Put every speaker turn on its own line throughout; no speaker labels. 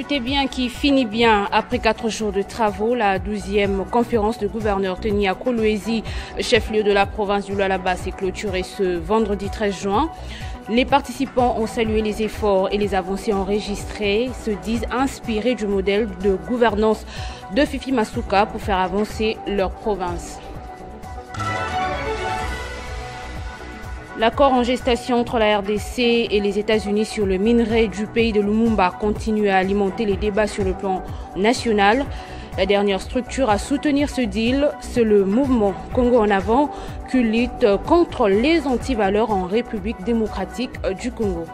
L'actualité bien qui finit bien. Après 4 jours de travaux, la 12e conférence de gouverneurs tenue à Kolwezi, chef-lieu de la province du Lualaba, s'est clôturée ce vendredi 13 juin. Les participants ont salué les efforts et les avancées enregistrées, se disent inspirés du modèle de gouvernance de Fifi Masuka pour faire avancer leur province. L'accord en gestation entre la RDC et les États-Unis sur le minerai du pays de Lumumba continue à alimenter les débats sur le plan national. La dernière structure à soutenir ce deal, c'est le mouvement Congo en avant qui lutte contre les antivaleurs en République démocratique du Congo.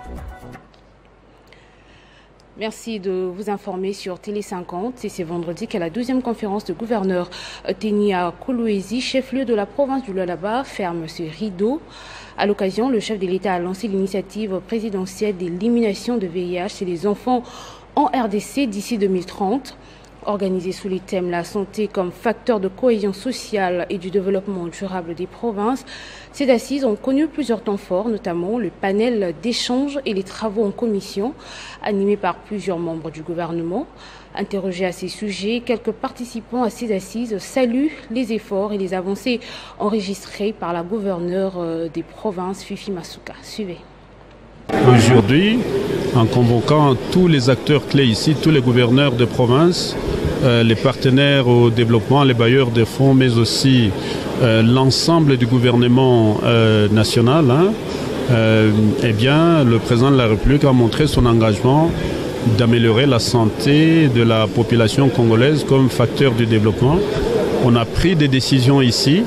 Merci de vous informer sur Télé 50. Et c'est vendredi que la 12e conférence de gouverneurs tenue à Kolwezi, chef-lieu de la province du Lualaba, ferme ce rideau. À l'occasion, le chef de l'État a lancé l'initiative présidentielle d'élimination de VIH chez les enfants en RDC d'ici 2030. Organisée sous les thèmes la santé comme facteur de cohésion sociale et du développement durable des provinces, ces assises ont connu plusieurs temps forts, notamment le panel d'échange et les travaux en commission, animés par plusieurs membres du gouvernement. Interrogés à ces sujets, quelques participants à ces assises saluent les efforts et les avancées enregistrées par la gouverneure des provinces, Fifi Masuka. Suivez.
Aujourd'hui, en convoquant tous les acteurs clés ici, tous les gouverneurs de province, les partenaires au développement, les bailleurs de fonds, mais aussi l'ensemble du gouvernement national, eh bien, le président de la République a montré son engagement d'améliorer la santé de la population congolaise comme facteur du développement. On a pris des décisions ici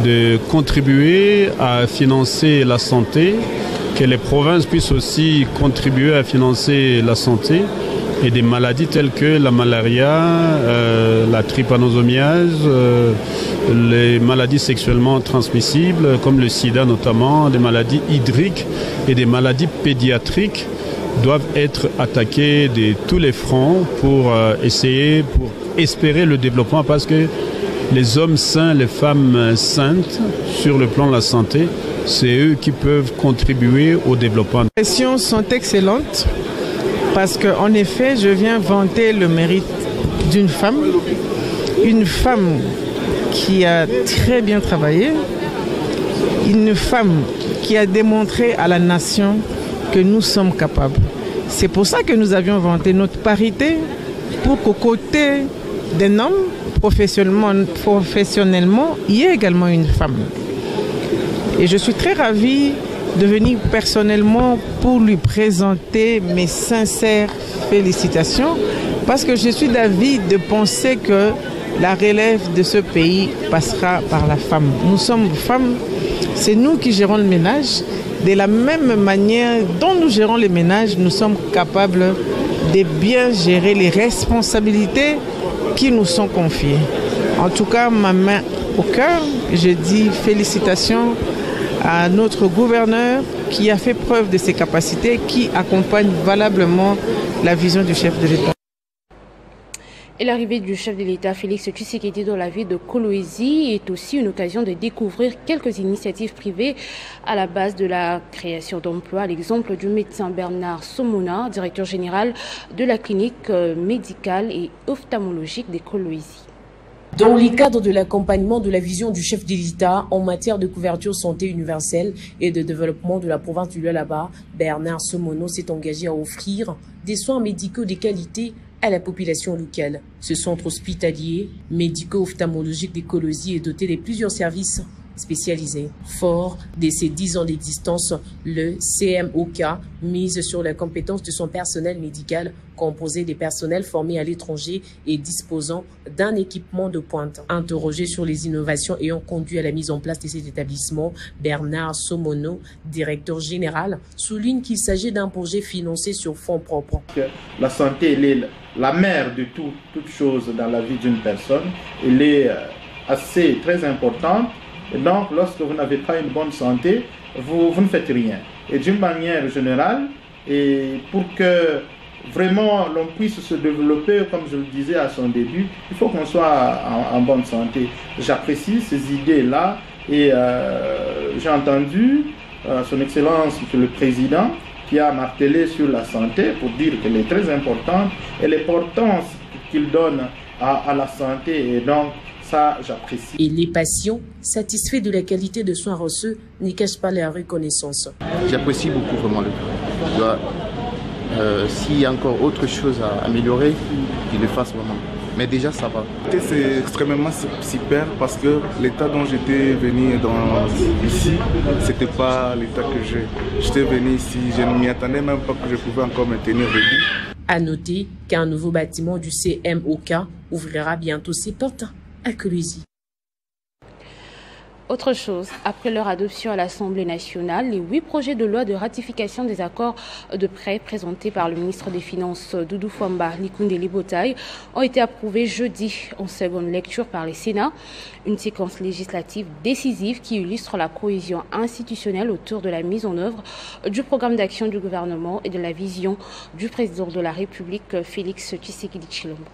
de contribuer à financer la santé, que les provinces puissent aussi contribuer à financer la santé et des maladies telles que la malaria, la trypanosomiase, les maladies sexuellement transmissibles comme le sida notamment, des maladies hydriques et des maladies pédiatriques doivent être attaquées de tous les fronts pour espérer le développement, parce que les hommes sains, les femmes saintes sur le plan de la santé, c'est eux qui peuvent contribuer au développement.
Les questions sont excellentes parce qu'en effet, je viens vanter le mérite d'une femme qui a très bien travaillé, une femme qui a démontré à la nation que nous sommes capables. C'est pour ça que nous avions vanté notre parité, pour qu'aux côtés d'un homme, professionnellement, il y ait également une femme. Et je suis très ravie de venir personnellement pour lui présenter mes sincères félicitations, parce que je suis d'avis de penser que la relève de ce pays passera par la femme. Nous sommes femmes, c'est nous qui gérons le ménage. De la même manière dont nous gérons les ménages, nous sommes capables de bien gérer les responsabilités qui nous sont confiées. En tout cas, ma main au cœur, je dis félicitations à notre gouverneur qui a fait preuve de ses capacités, qui accompagne valablement la vision du chef de l'État.
Et l'arrivée du chef de l'État, Félix Tshisekedi, dans la ville de Kolwezi est aussi une occasion de découvrir quelques initiatives privées à la base de la création d'emplois. À l'exemple du médecin Bernard Somona, directeur général de la clinique médicale et ophtalmologique de Kolwezi.
Dans le cadre de l'accompagnement de la vision du chef de l'État en matière de couverture santé universelle et de développement de la province du Lualaba, Bernard Somono s'est engagé à offrir des soins médicaux de qualité à la population locale. Ce centre hospitalier médico-ophtalmologique de Kolwezi est doté de plusieurs services spécialisés. Fort de ses 10 ans d'existence, le CMOK mise sur la compétence de son personnel médical composé des personnels formés à l'étranger et disposant d'un équipement de pointe. Interrogé sur les innovations ayant conduit à la mise en place de cet établissement, Bernard Somono, directeur général, souligne qu'il s'agit d'un projet financé sur fonds propres.
La santé, elle est la mère de toute chose dans la vie d'une personne. Elle est très importante. Et donc, lorsque vous n'avez pas une bonne santé, vous ne faites rien. Et d'une manière générale, et pour que vraiment l'on puisse se développer, comme je le disais à son début, il faut qu'on soit en bonne santé. J'apprécie ces idées-là et j'ai entendu son Excellence, Monsieur le Président, qui a martelé sur la santé pour dire qu'elle est très importante et l'importance qu'il donne à la santé. Et donc, ça, j'apprécie.
Et les patients, satisfaits de la qualité de soins reçus, n'y cachent pas leur reconnaissance.
J'apprécie beaucoup vraiment le travail. S'il y a encore autre chose à améliorer, qu'il le fasse vraiment. Mais déjà, ça va.
C'est extrêmement super parce que l'état dont j'étais venu ici, c'était pas l'état que j'ai. J'étais venu ici, je ne m'y attendais même pas que je pouvais encore me tenir debout.
À noter qu'un nouveau bâtiment du CMOK ouvrira bientôt ses portes à Kolwezi.
Autre chose, après leur adoption à l'Assemblée nationale, les 8 projets de loi de ratification des accords de prêt présentés par le ministre des Finances Doudou Fwamba Likondeli Botaï ont été approuvés jeudi en seconde lecture par les Sénats. Une séquence législative décisive qui illustre la cohésion institutionnelle autour de la mise en œuvre du programme d'action du gouvernement et de la vision du président de la République, Félix Tshisekedi Tshilombo.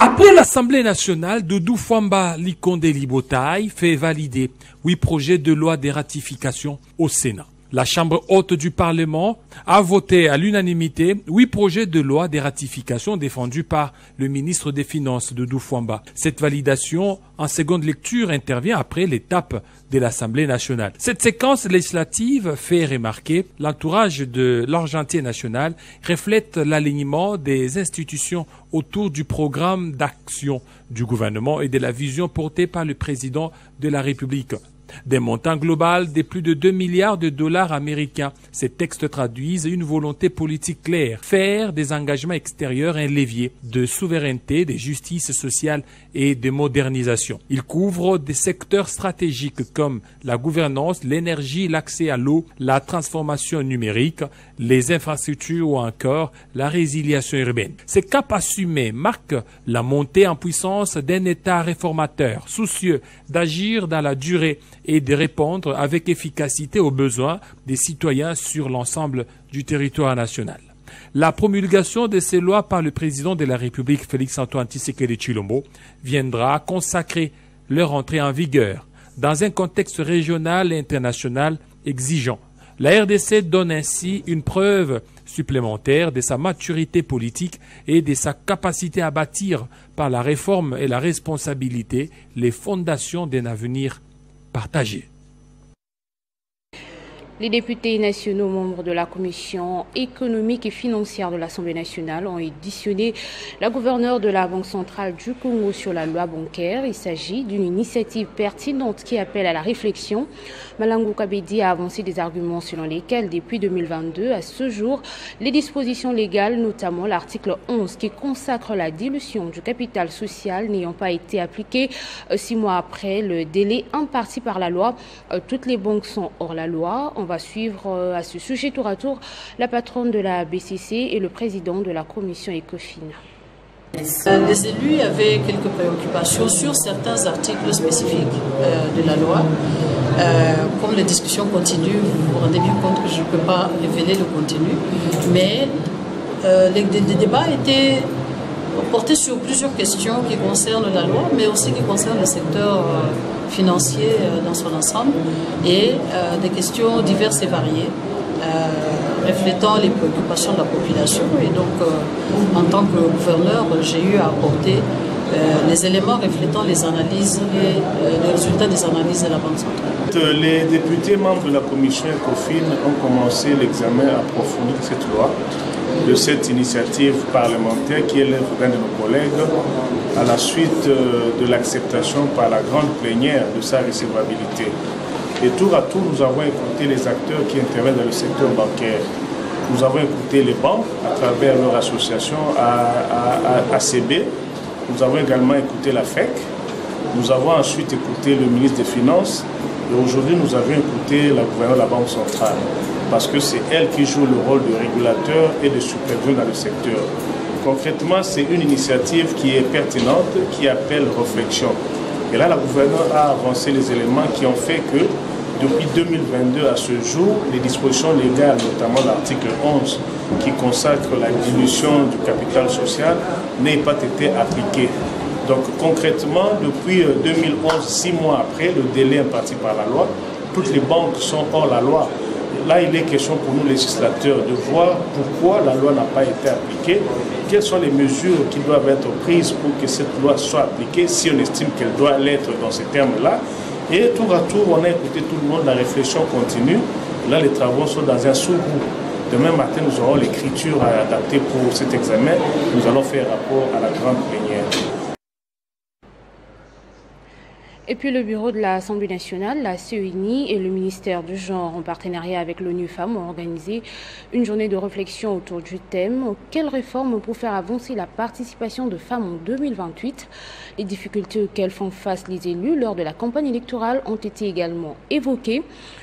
Après l'Assemblée nationale, Doudou Fwamba Likondeli Botaï fait valider 8 projets de loi de ratification au Sénat. La Chambre haute du Parlement a voté à l'unanimité 8 projets de loi de ratification défendus par le ministre des Finances Doudou Fwamba. Cette validation en seconde lecture intervient après l'étape de l'Assemblée nationale. Cette séquence législative fait remarquer l'entourage de l'argentier national reflète l'alignement des institutions autour du programme d'action du gouvernement et de la vision portée par le président de la République. Des montants globaux de plus de 2 milliards de dollars américains. Ces textes traduisent une volonté politique claire, faire des engagements extérieurs un levier de souveraineté, de justice sociale et de modernisation. Ils couvrent des secteurs stratégiques comme la gouvernance, l'énergie, l'accès à l'eau, la transformation numérique, les infrastructures ou encore la résiliation urbaine. Ces caps assumés marquent la montée en puissance d'un État réformateur, soucieux d'agir dans la durée et de répondre avec efficacité aux besoins des citoyens sur l'ensemble du territoire national. La promulgation de ces lois par le président de la République, Félix-Antoine Tshisekedi Tshilombo, viendra consacrer leur entrée en vigueur dans un contexte régional et international exigeant. La RDC donne ainsi une preuve supplémentaire de sa maturité politique et de sa capacité à bâtir par la réforme et la responsabilité les fondations d'un avenir partagé.
Les députés nationaux membres de la Commission économique et financière de l'Assemblée nationale ont auditionné la gouverneure de la Banque centrale du Congo sur la loi bancaire. Il s'agit d'une initiative pertinente qui appelle à la réflexion. Malangou Kabedi a avancé des arguments selon lesquels, depuis 2022 à ce jour, les dispositions légales, notamment l'article 11 qui consacre la dilution du capital social, n'ayant pas été appliquées 6 mois après le délai imparti par la loi. Toutes les banques sont hors la loi. On va suivre à ce sujet tour à tour la patronne de la BCC et le président de la commission ECOFIN.
Les élus avaient quelques préoccupations sur certains articles spécifiques de la loi. Comme les discussions continuent, vous vous rendez bien compte que je ne peux pas révéler le contenu, mais les débats étaient portés sur plusieurs questions qui concernent la loi, mais aussi qui concernent le secteur financier dans son ensemble, et des questions diverses et variées, reflétant les préoccupations de la population. Et donc, en tant que gouverneur, j'ai eu à apporter les éléments reflétant les analyses et les résultats des analyses de la Banque centrale.
Les députés membres de la commission ECOFIN ont commencé l'examen approfondi de cette loi, de cette initiative parlementaire qui élève d'un de nos collègues à la suite de l'acceptation par la grande plénière de sa recevabilité. Et tour à tour, nous avons écouté les acteurs qui interviennent dans le secteur bancaire. Nous avons écouté les banques à travers leur association ACB. Nous avons également écouté la FEC. Nous avons ensuite écouté le ministre des Finances. Et aujourd'hui, nous avons écouté la gouverneure de la Banque centrale. Parce que c'est elle qui joue le rôle de régulateur et de supervision dans le secteur. Concrètement, c'est une initiative qui est pertinente, qui appelle réflexion. Et là, la gouverneure a avancé les éléments qui ont fait que, depuis 2022 à ce jour, les dispositions légales, notamment l'article 11, qui consacre la dilution du capital social, n'aient pas été appliquées. Donc concrètement, depuis 2011, 6 mois après le délai imparti par la loi, toutes les banques sont hors la loi. là, il est question pour nous, législateurs, de voir pourquoi la loi n'a pas été appliquée, quelles sont les mesures qui doivent être prises pour que cette loi soit appliquée, si on estime qu'elle doit l'être dans ces termes-là. Et tour à tour, on a écouté tout le monde, la réflexion continue. Là, les travaux sont dans un sous-groupe. Demain matin, nous aurons l'écriture à adapter pour cet examen. Nous allons faire rapport à la grande plénière.
Et puis le bureau de l'Assemblée nationale, la CENI et le ministère du Genre en partenariat avec l'ONU Femmes ont organisé une journée de réflexion autour du thème « Quelles réformes pour faire avancer la participation de femmes en 2028 ?» Les difficultés auxquelles font face les élus lors de la campagne électorale ont été également évoquées.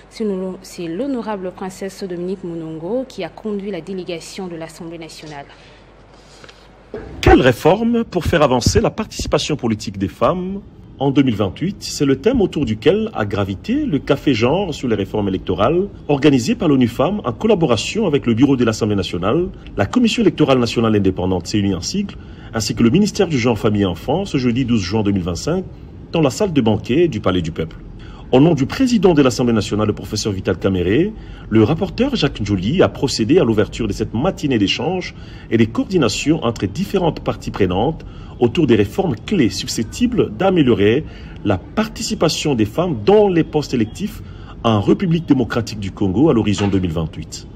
C'est l'honorable princesse Dominique Monongo qui a conduit la délégation de l'Assemblée nationale.
Quelles réformes pour faire avancer la participation politique des femmes en 2028, c'est le thème autour duquel a gravité le Café Genre sur les réformes électorales, organisé par l'ONU Femmes en collaboration avec le bureau de l'Assemblée nationale, la Commission électorale nationale indépendante CENI en sigle, ainsi que le ministère du Genre, Famille et Enfants, ce jeudi 12 juin 2025, dans la salle de banquet du Palais du Peuple. Au nom du président de l'Assemblée nationale, le professeur Vital Kamere, le rapporteur Jacques Njoli a procédé à l'ouverture de cette matinée d'échange et des coordinations entre différentes parties prenantes autour des réformes clés susceptibles d'améliorer la participation des femmes dans les postes électifs en République démocratique du Congo à l'horizon 2028.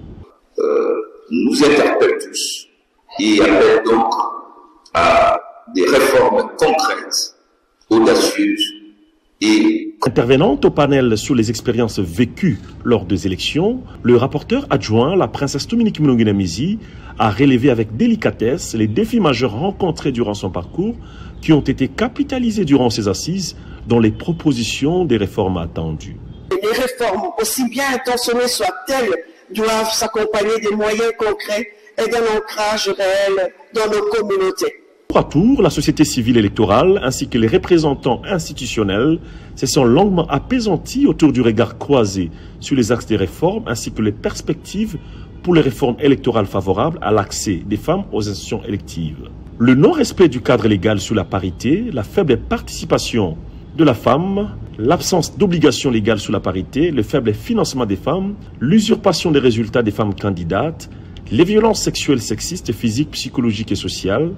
Nous interpelle tous et appelle donc à des réformes concrètes, audacieuses et...
Intervenante au panel sur les expériences vécues lors des élections, le rapporteur adjoint, la princesse Dominique Monongo a relevé avec délicatesse les défis majeurs rencontrés durant son parcours qui ont été capitalisés durant ses assises dans les propositions des réformes attendues.
Les réformes, aussi bien intentionnées soient-elles, doivent s'accompagner des moyens concrets et d'un ancrage réel dans nos communautés.
Tour à tour, la société civile électorale ainsi que les représentants institutionnels se sont longuement apaisantis autour du regard croisé sur les axes des réformes ainsi que les perspectives pour les réformes électorales favorables à l'accès des femmes aux institutions électives. Le non-respect du cadre légal sur la parité, la faible participation de la femme, l'absence d'obligation légale sur la parité, le faible financement des femmes, l'usurpation des résultats des femmes candidates, les violences sexuelles, sexistes, physiques, psychologiques et sociales,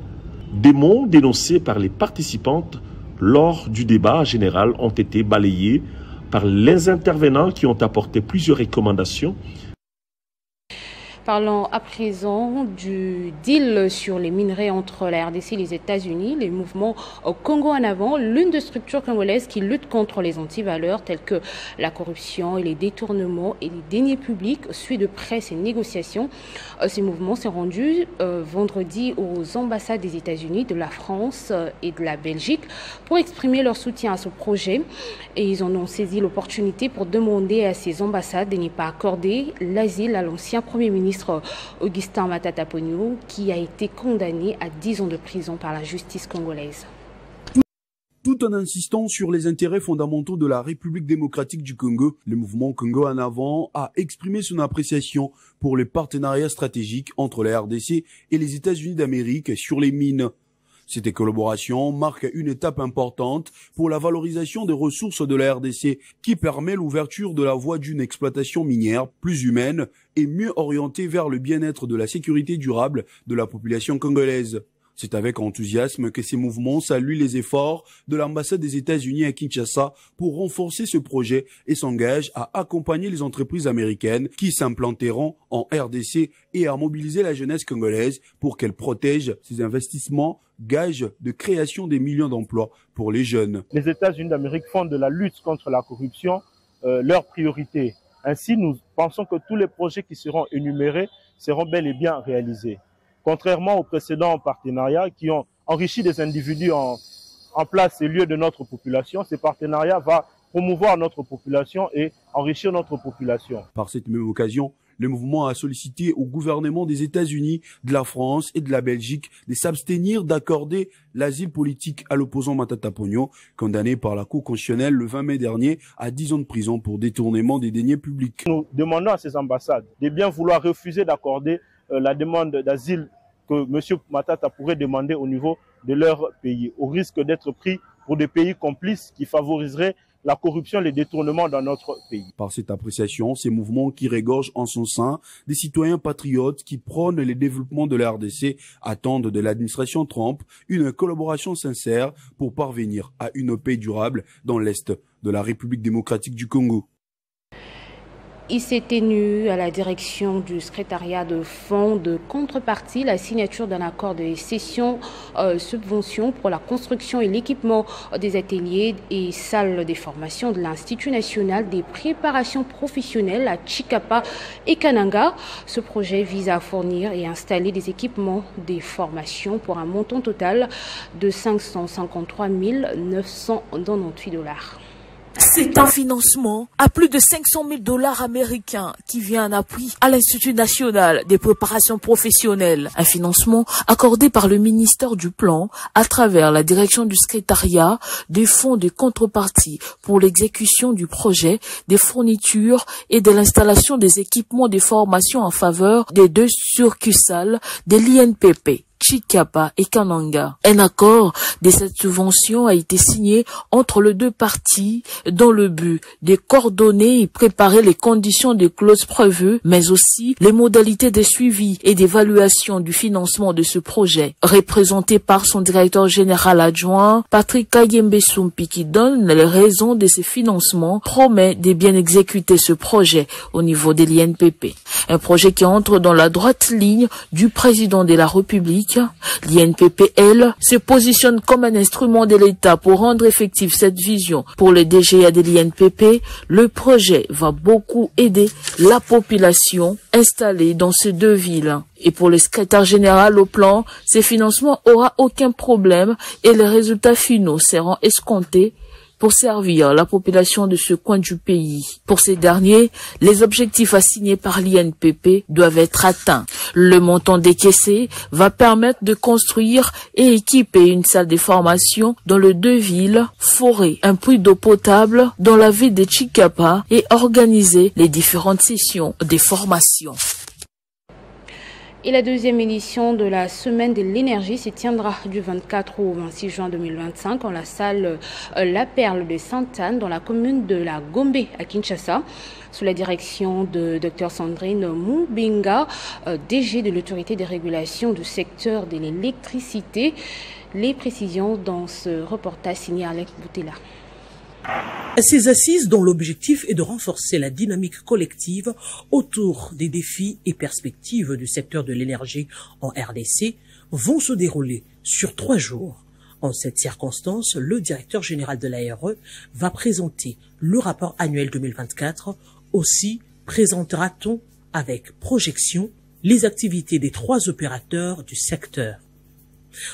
des mots dénoncés par les participantes lors du débat général ont été balayés par les intervenants qui ont apporté plusieurs recommandations.
Parlons à présent du deal sur les minerais entre la RDC et les États-Unis, les mouvements au Congo en avant, l'une des structures congolaises qui lutte contre les antivaleurs telles que la corruption et les détournements et les deniers publics suit de près ces négociations. Ces mouvements s'est rendus vendredi aux ambassades des États-Unis, de la France et de la Belgique pour exprimer leur soutien à ce projet. Et ils en ont saisi l'opportunité pour demander à ces ambassades de ne pas accorder l'asile à l'ancien Premier ministre Augustin Matata Ponyo, qui a été condamné à 10 ans de prison par la justice congolaise.
Tout en insistant sur les intérêts fondamentaux de la République démocratique du Congo, le mouvement Congo en avant a exprimé son appréciation pour les partenariats stratégiques entre la RDC et les États-Unis d'Amérique sur les mines. Cette collaboration marque une étape importante pour la valorisation des ressources de la RDC qui permet l'ouverture de la voie d'une exploitation minière plus humaine et mieux orientée vers le bien-être de la sécurité durable de la population congolaise. C'est avec enthousiasme que ces mouvements saluent les efforts de l'ambassade des États-Unis à Kinshasa pour renforcer ce projet et s'engagent à accompagner les entreprises américaines qui s'implanteront en RDC et à mobiliser la jeunesse congolaise pour qu'elle protège ses investissements, gage de création des millions d'emplois pour les jeunes.
Les États-Unis d'Amérique font de la lutte contre la corruption leur priorité. Ainsi, nous pensons que tous les projets qui seront énumérés seront bel et bien réalisés. Contrairement aux précédents partenariats qui ont enrichi des individus en place et lieu de notre population, ces partenariats vont promouvoir notre population et enrichir notre population.
Par cette même occasion, le mouvement a sollicité au gouvernement des États-Unis, de la France et de la Belgique de s'abstenir d'accorder l'asile politique à l'opposant Matata Ponyo, condamné par la Cour constitutionnelle le 20 mai dernier à 10 ans de prison pour détournement des deniers publics.
Nous demandons à ces ambassades de bien vouloir refuser d'accorder la demande d'asile que M. Matata pourrait demander au niveau de leur pays, au risque d'être pris pour des pays complices qui favoriseraient la corruption et les détournements dans notre pays.
Par cette appréciation, ces mouvements qui régorgent en son sein des citoyens patriotes qui prônent les développements de la RDC attendent de l'administration Trump une collaboration sincère pour parvenir à une paix durable dans l'Est de la République démocratique du Congo.
Il s'est tenu à la direction du secrétariat de fonds de contrepartie la signature d'un accord de cession subvention pour la construction et l'équipement des ateliers et salles des formations de l'Institut national des préparations professionnelles à Chikapa et Kananga. Ce projet vise à fournir et installer des équipements des formations pour un montant total de 553 998 $.
C'est un financement à plus de 500 000 $ américains qui vient en appui à l'Institut national des préparations professionnelles. Un financement accordé par le ministère du Plan à travers la direction du secrétariat des fonds de contrepartie pour l'exécution du projet, des fournitures et de l'installation des équipements de formation en faveur des 2 succursales de l'INPP. Chikapa et Kananga. Un accord de cette subvention a été signé entre les 2 parties dans le but de coordonner et préparer les conditions de clause prévues, mais aussi les modalités de suivi et d'évaluation du financement de ce projet. Représenté par son directeur général adjoint, Patrick Kayembe Sumpi, qui donne les raisons de ce financement, promet de bien exécuter ce projet au niveau de l'INPP. Un projet qui entre dans la droite ligne du président de la République. L'INPPL se positionne comme un instrument de l'État pour rendre effective cette vision. Pour le DGA de l'INPP, le projet va beaucoup aider la population installée dans ces 2 villes. Et pour le secrétaire général au plan, ces financements n'aura aucun problème et les résultats finaux seront escomptés pour servir la population de ce coin du pays. Pour ces derniers, les objectifs assignés par l'INPP doivent être atteints. Le montant décaissé va permettre de construire et équiper une salle de formation dans les 2 villes, forer un puits d'eau potable dans la ville de Chikapa et organiser les différentes sessions de formation.
Et la 2e édition de la Semaine de l'énergie se tiendra du 24 au 26 juin 2025 en la salle La Perle de Sainte-Anne dans la commune de la Gombe à Kinshasa, sous la direction de Dr Sandrine Mubenga, DG de l'autorité de régulation du secteur de l'électricité. Les précisions dans ce reportage signé Alex Boutella.
Ces assises, dont l'objectif est de renforcer la dynamique collective autour des défis et perspectives du secteur de l'énergie en RDC, vont se dérouler sur 3 jours. En cette circonstance, le directeur général de l'ARE va présenter le rapport annuel 2024. Aussi présentera-t-on avec projection les activités des 3 opérateurs du secteur.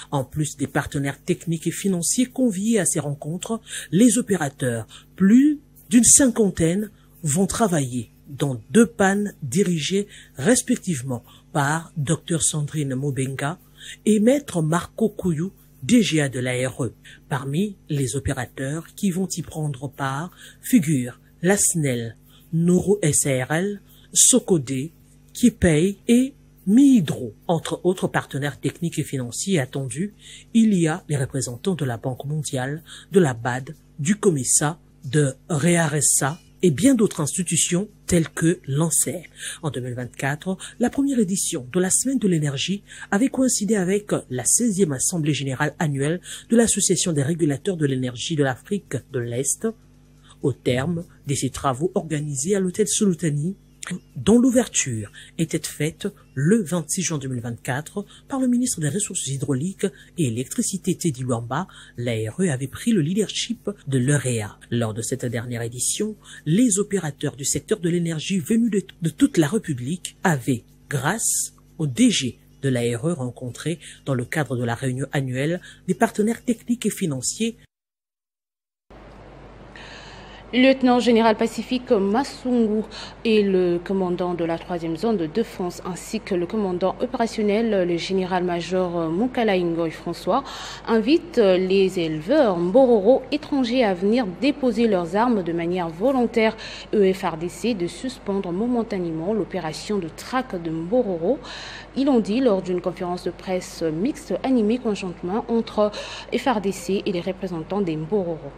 En plus des partenaires techniques et financiers conviés à ces rencontres, les opérateurs, plus d'une 50aine, vont travailler dans 2 pannes dirigées respectivement par Dr Sandrine Mubenga et Maître Marco Kouyou, DGA de l'ARE. Parmi les opérateurs qui vont y prendre part figurent la SNEL, Nouro SARL, Socodé, Kipei et Mi-Hydro. Entre autres partenaires techniques et financiers attendus, il y a les représentants de la Banque mondiale, de la BAD, du COMISA, de REARESA et bien d'autres institutions telles que l'ANSER. En 2024, la première édition de la Semaine de l'énergie avait coïncidé avec la 16e Assemblée générale annuelle de l'Association des régulateurs de l'énergie de l'Afrique de l'Est. Au terme de ces travaux organisés à l'hôtel Solutani, dont l'ouverture était faite le 26 juin 2024 par le ministre des Ressources hydrauliques et électricité Teddy Luamba, l'ARE avait pris le leadership de l'EREA. Lors de cette dernière édition, les opérateurs du secteur de l'énergie venus de toute la République avaient, grâce au DG de l'ARE rencontré dans le cadre de la réunion annuelle des partenaires techniques et financiers,
Le lieutenant général Pacifique Massungu et le commandant de la 3e zone de défense ainsi que le commandant opérationnel, le général-major Mukala Ngoy François, invitent les éleveurs Mbororo étrangers à venir déposer leurs armes de manière volontaire et FARDC de suspendre momentanément l'opération de traque de Mbororo. Ils l'ont dit lors d'une conférence de presse mixte animée conjointement entre FARDC et les représentants des Mbororo.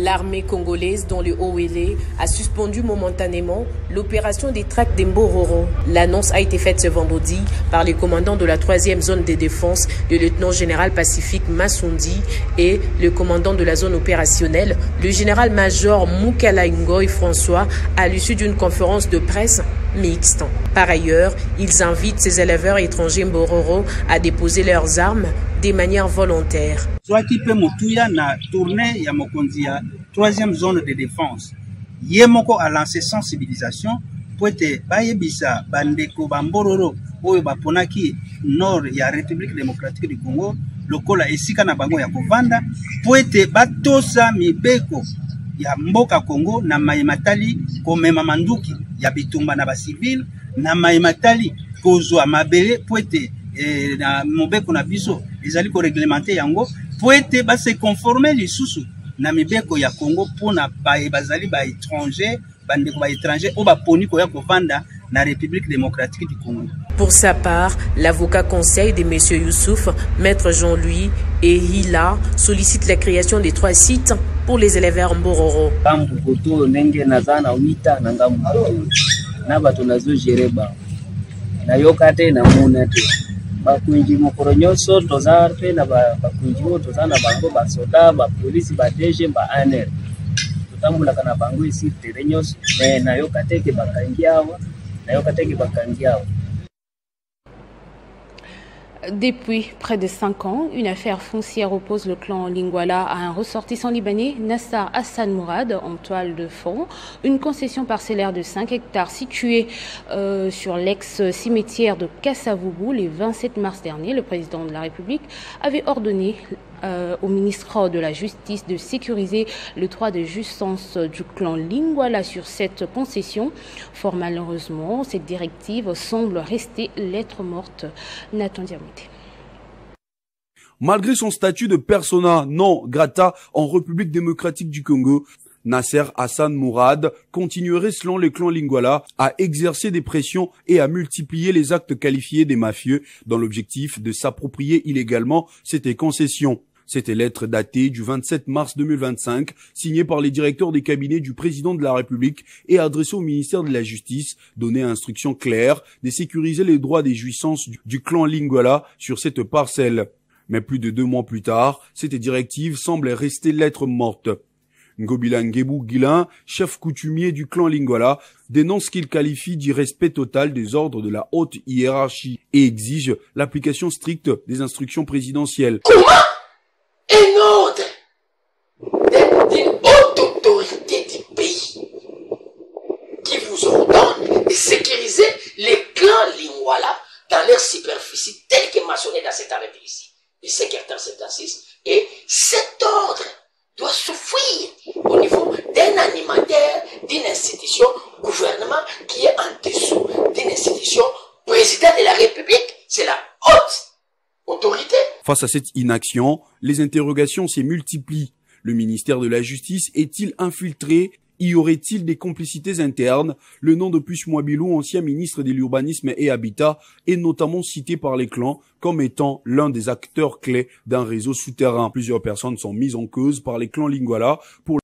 L'armée congolaise, dont le OLA, a suspendu momentanément l'opération des tracts d'Mbororo. L'annonce a été faite ce vendredi par le commandant de la 3e zone de défense, le lieutenant-général Pacifique Massundi, et le commandant de la zone opérationnelle, le général-major Moukala Ngoy François, à l'issue d'une conférence de presse mixte. Par ailleurs, ils invitent ces éleveurs étrangers Mbororo à déposer leurs armes de manière volontaire.
Swaki pe motuya na tournée ya mokonzi ya 3e zone de défense. Yemoko a lancé sensibilisation pour ete bayebisa bandeko bambororo oyo baponaki nord ya République démocratique du Congo lokola esika na bango ya kovanda pour ete batosa mibeko ya mboka Congo na maimatali komema manduki ya bitumba na basivile na maimatali kozwa mabele pour ete na mobeko na biso ezali ko réglementer yango pour ete ba se conformer lisusu na mibeko ya Congo pona bazali ba étranger bandeko ba étranger o ba poni ko ya kovanda na République démocratique du Congo.
Pour sa part, l'avocat conseil de M. Youssouf, Maître Jean-Louis et Hila sollicite la création de 3 sites pour les éleveurs Mbororo.
Bakunji mokoro nyonso toza pe na bakunji o toza na bango basoda ba polisi ba DG ba ANR tutambula kana bango ici terrain nyonso mais nayoka teke bakangi awa.
Depuis près de 5 ans, une affaire foncière oppose le clan Lingwala à un ressortissant libanais, Nassar Hassan Mourad, en toile de fond. Une concession parcellaire de 5 hectares située sur l'ex-cimetière de Kassavoubou. Le 27 mars dernier, le président de la République avait ordonné au ministre de la Justice de sécuriser le droit de jouissance du clan Lingwala sur cette concession. Fort malheureusement, cette directive semble rester lettre morte. Nathan Diamoté.
Malgré son statut de persona non grata en République démocratique du Congo, Nasser Hassan Mourad continuerait selon le clan Lingwala à exercer des pressions et à multiplier les actes qualifiés des mafieux dans l'objectif de s'approprier illégalement cette concession. Cette lettre datée du 27 mars 2025, signée par les directeurs des cabinets du président de la République et adressée au ministère de la Justice, donnait instruction claire de sécuriser les droits des jouissances du clan Lingwala sur cette parcelle. Mais plus de 2 mois plus tard, cette directive semble rester lettre morte. Ngobila Ngebou Guilin, chef coutumier du clan Lingwala, dénonce qu'il qualifie d'irrespect total des ordres de la haute hiérarchie et exige l'application stricte des instructions présidentielles.
Un ordre d'une haute autorité du pays qui vous ordonne de sécuriser les clans Lingwala dans leur superficie telle que mentionnée dans cet arrêté ici, de 5 hectares 76, et cet ordre doit souffrir au niveau d'un animateur, d'une institution gouvernement qui est en dessous d'une institution président de la République, c'est la haute autorité.
Face à cette inaction, les interrogations se multiplient. Le ministère de la Justice est-il infiltré? Y aurait-il des complicités internes? Le nom de Puch Mwabilou, ancien ministre de l'Urbanisme et Habitat, est notamment cité par les clans comme étant l'un des acteurs clés d'un réseau souterrain. Plusieurs personnes sont mises en cause par les clans Lingwala pour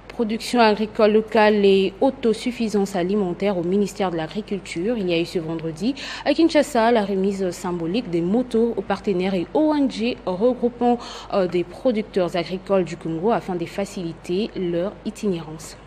production agricole locale et autosuffisance alimentaire au ministère de l'Agriculture. Il y a eu ce vendredi à Kinshasa la remise symbolique des motos aux partenaires et ONG regroupant des producteurs agricoles du Congo afin de faciliter leur itinérance.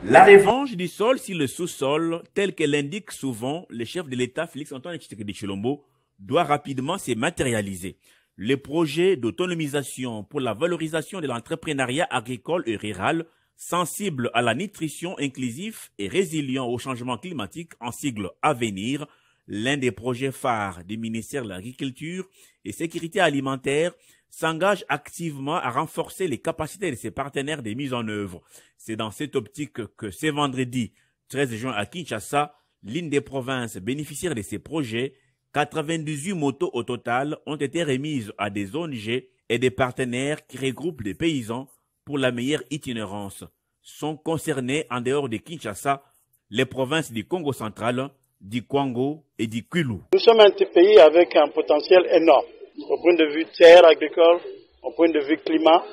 La revanche du sol sur le sous-sol, tel que l'indique souvent le chef de l'État Félix-Antoine Tshisekedi Tshilombo, doit rapidement se matérialiser. Le projet d'autonomisation pour la valorisation de l'entrepreneuriat agricole et rural sensible à la nutrition inclusive et résilient au changement climatique en sigle Avenir, l'un des projets phares du ministère de l'Agriculture et Sécurité alimentaire, s'engage activement à renforcer les capacités de ses partenaires de mise en œuvre. C'est dans cette optique que ce vendredi 13 juin à Kinshasa, l'une des provinces bénéficiaires de ces projets, 98 motos au total ont été remises à des ONG et des partenaires qui regroupent des paysans pour la meilleure itinérance. Sont concernés en dehors de Kinshasa les provinces du Congo central, du Kwango et du Kwilu.
Nous sommes un petit pays avec un potentiel énorme au point de vue terre agricole, au point de vue climat,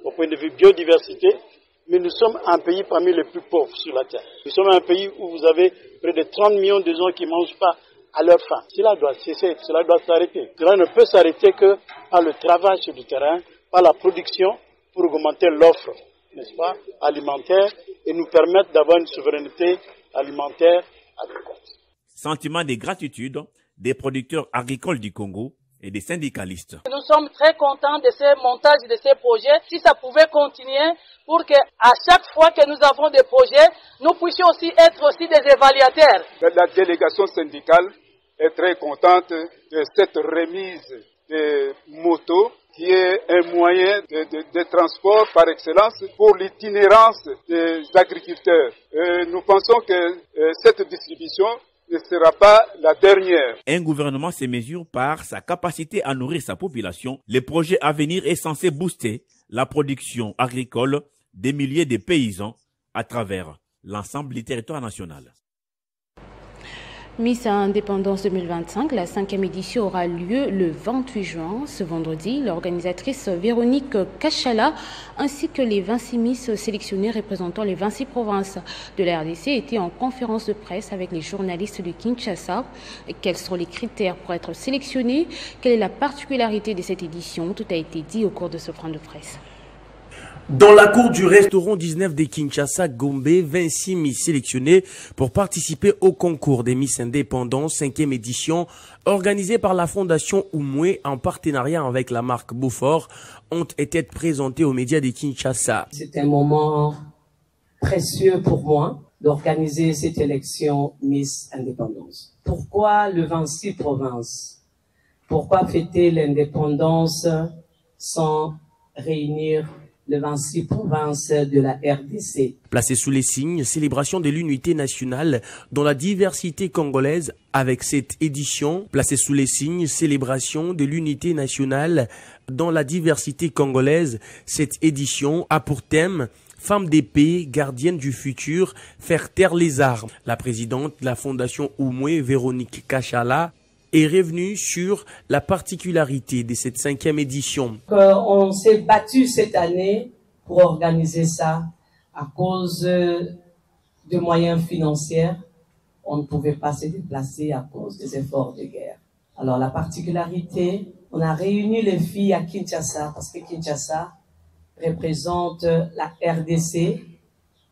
au point de vue biodiversité, mais nous sommes un pays parmi les plus pauvres sur la Terre. Nous sommes un pays où vous avez près de 30 millions de gens qui ne mangent pas à leur faim. Cela doit cesser, cela doit s'arrêter. Cela ne peut s'arrêter que par le travail sur le terrain, par la production pour augmenter l'offre, n'est-ce pas, alimentaire et nous permettre d'avoir une souveraineté alimentaire adéquate.
Sentiment de gratitude des producteurs agricoles du Congo et des syndicalistes.
Nous sommes très contents de ce montage de ces projets. Si ça pouvait continuer pour que à chaque fois que nous avons des projets, nous puissions aussi être aussi des évaluateurs.
La délégation syndicale est très contente de cette remise de motos qui est un moyen de transport par excellence pour l'itinérance des agriculteurs. Nous pensons que cette distribution ne sera pas la dernière.
Un gouvernement se mesure par sa capacité à nourrir sa population. Le projet à venir est censé booster la production agricole des milliers de paysans à travers l'ensemble du territoire national.
Miss Indépendance 2025, la 5e édition aura lieu le 28 juin, ce vendredi. L'organisatrice Véronique Kachala ainsi que les 26 Miss sélectionnées représentant les 26 provinces de la RDC étaient en conférence de presse avec les journalistes de Kinshasa. Quels sont les critères pour être sélectionnés? Quelle est la particularité de cette édition? Tout a été dit au cours de ce point de presse.
Dans la cour du restaurant 19 de Kinshasa, Gombe, 26 Miss sélectionnées pour participer au concours des Miss Indépendance 5e édition organisée par la Fondation Oumoué en partenariat avec la marque Beaufort ont été présentées aux médias de Kinshasa.
C'est un moment précieux pour moi d'organiser cette élection Miss Indépendance. Pourquoi le 26 provinces? Pourquoi fêter l'indépendance sans réunir les 26 provinces de la RDC?
Placé sous les signes, célébration de l'unité nationale dans la diversité congolaise avec cette édition. Placé sous les signes, célébration de l'unité nationale dans la diversité congolaise. Cette édition a pour thème Femme d'épée, gardienne du futur, faire taire les armes. La présidente de la Fondation Oumoué, Véronique Kachala, est revenu sur la particularité de cette 5e édition.
On s'est battu cette année pour organiser ça à cause de moyens financiers. On ne pouvait pas se déplacer à cause des efforts de guerre. Alors la particularité, on a réuni les filles à Kinshasa parce que Kinshasa représente la RDC.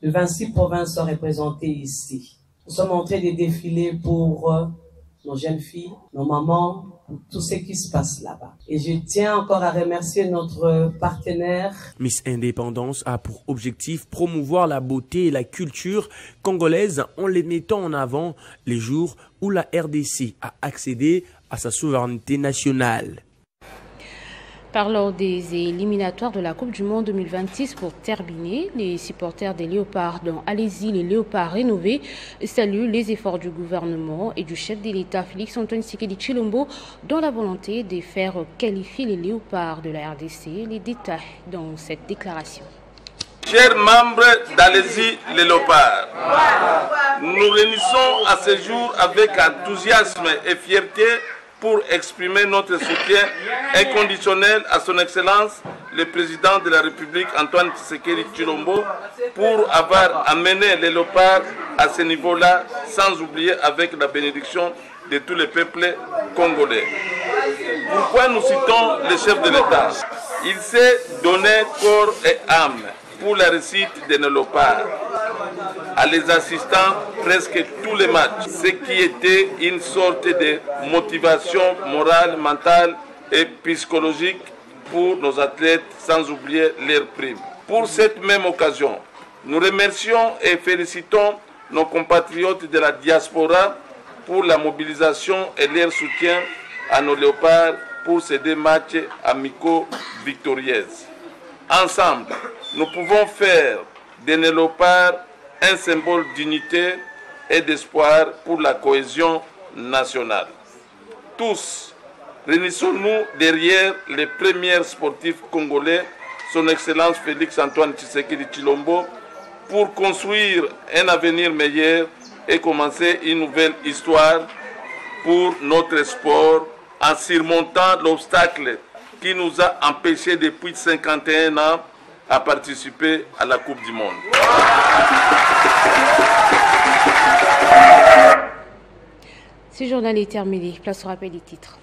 Les 26 provinces sont représentées ici. Nous sommes en train de défiler pour nos jeunes filles, nos mamans, tout ce qui se passe là-bas. Et je tiens encore à remercier notre partenaire.
Miss Indépendance a pour objectif promouvoir la beauté et la culture congolaise en les mettant en avant les jours où la RDC a accédé à sa souveraineté nationale.
Parlons des éliminatoires de la Coupe du Monde 2026 pour terminer. Les supporters des Léopards, dont Allez-y les Léopards rénovés, saluent les efforts du gouvernement et du chef de l'État Félix-Antoine Tshisekedi Tshilombo dans la volonté de faire qualifier les Léopards de la RDC. Les détails dans cette déclaration.
Chers membres d'Allez-y les Léopards, nous réunissons à ce jour avec enthousiasme et fierté pour exprimer notre soutien inconditionnel à son Excellence, le Président de la République, Antoine Tshisekedi Tshilombo, pour avoir amené les Léopards à ce niveau-là, sans oublier avec la bénédiction de tous les peuples congolais. Pourquoi nous citons le chef de l'État? Il s'est donné corps et âme pour la réussite de nos Léopards, à les assistant presque tous les matchs, ce qui était une sorte de motivation morale, mentale et psychologique pour nos athlètes, sans oublier leurs primes. Pour cette même occasion, nous remercions et félicitons nos compatriotes de la diaspora pour la mobilisation et leur soutien à nos Léopards pour ces 2 matchs amicaux victorieux. Ensemble, nous pouvons faire de nos Léopards un symbole d'unité et d'espoir pour la cohésion nationale. Tous, réunissons-nous derrière les premiers sportifs congolais, son Excellence Félix-Antoine Tshisekedi Tshilombo, pour construire un avenir meilleur et commencer une nouvelle histoire pour notre sport en surmontant l'obstacle qui nous a empêchés depuis 51 ans à participer à la Coupe du Monde.
Ce journal est terminé. Place au rappel des titres.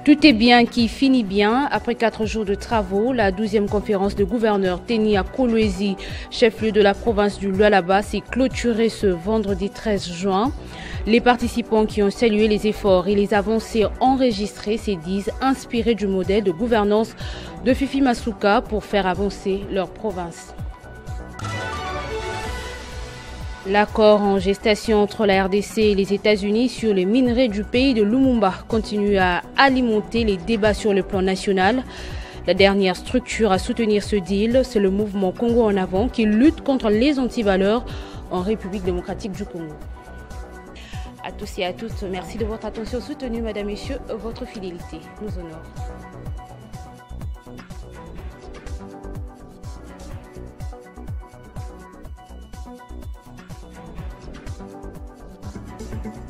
Tout est bien qui finit bien. Après 4 jours de travaux, la 12e conférence de gouverneurs Teni à Kolwezi, chef-lieu de la province du Lualaba, s'est clôturée ce vendredi 13 juin. Les participants qui ont salué les efforts et les avancées enregistrées se disent inspirés du modèle de gouvernance de Fifi Masuka pour faire avancer leur province. L'accord en gestation entre la RDC et les États-Unis sur les minerais du pays de Lumumba continue à alimenter les débats sur le plan national. La dernière structure à soutenir ce deal, c'est le mouvement Congo en avant qui lutte contre les antivaleurs en République démocratique du Congo. À tous et à toutes, merci de votre attention soutenue, Madame, Messieurs, votre fidélité nous honore.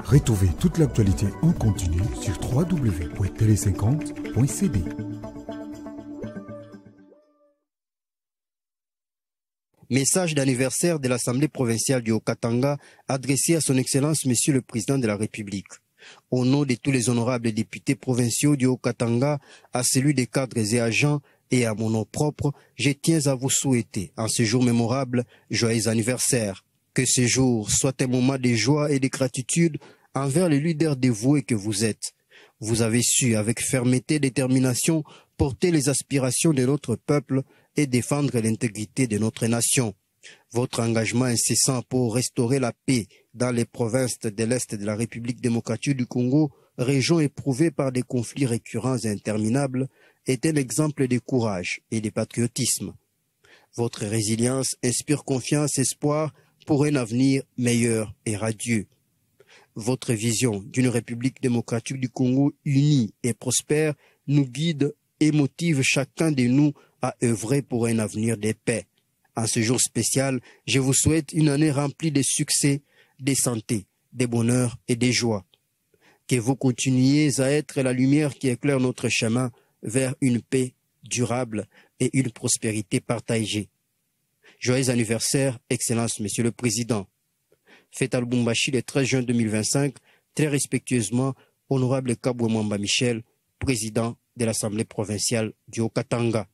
Retrouvez toute l'actualité en continu sur www.tele50.cd.
Message d'anniversaire de l'Assemblée provinciale du Haut-Katanga adressé à son Excellence Monsieur le Président de la République. Au nom de tous les honorables députés provinciaux du Haut-Katanga, à celui des cadres et agents et à mon nom propre, je tiens à vous souhaiter, en ce jour mémorable, joyeux anniversaire. Que ce jour soit un moment de joie et de gratitude envers les leaders dévoués que vous êtes. Vous avez su, avec fermeté et détermination, porter les aspirations de notre peuple et défendre l'intégrité de notre nation. Votre engagement incessant pour restaurer la paix dans les provinces de l'Est de la République démocratique du Congo, région éprouvée par des conflits récurrents et interminables, est un exemple de courage et de patriotisme. Votre résilience inspire confiance et espoir pour un avenir meilleur et radieux. Votre vision d'une République démocratique du Congo unie et prospère nous guide et motive chacun de nous à œuvrer pour un avenir de paix. En ce jour spécial, je vous souhaite une année remplie de succès, de santé, de bonheur et de joie. Que vous continuiez à être la lumière qui éclaire notre chemin vers une paix durable et une prospérité partagée. Joyeux anniversaire, Excellence Monsieur le Président. Fête à Lubumbashi le 13 juin 2025, très respectueusement, Honorable Kabwe Mwamba Michel, Président de l'Assemblée provinciale du Haut-Katanga.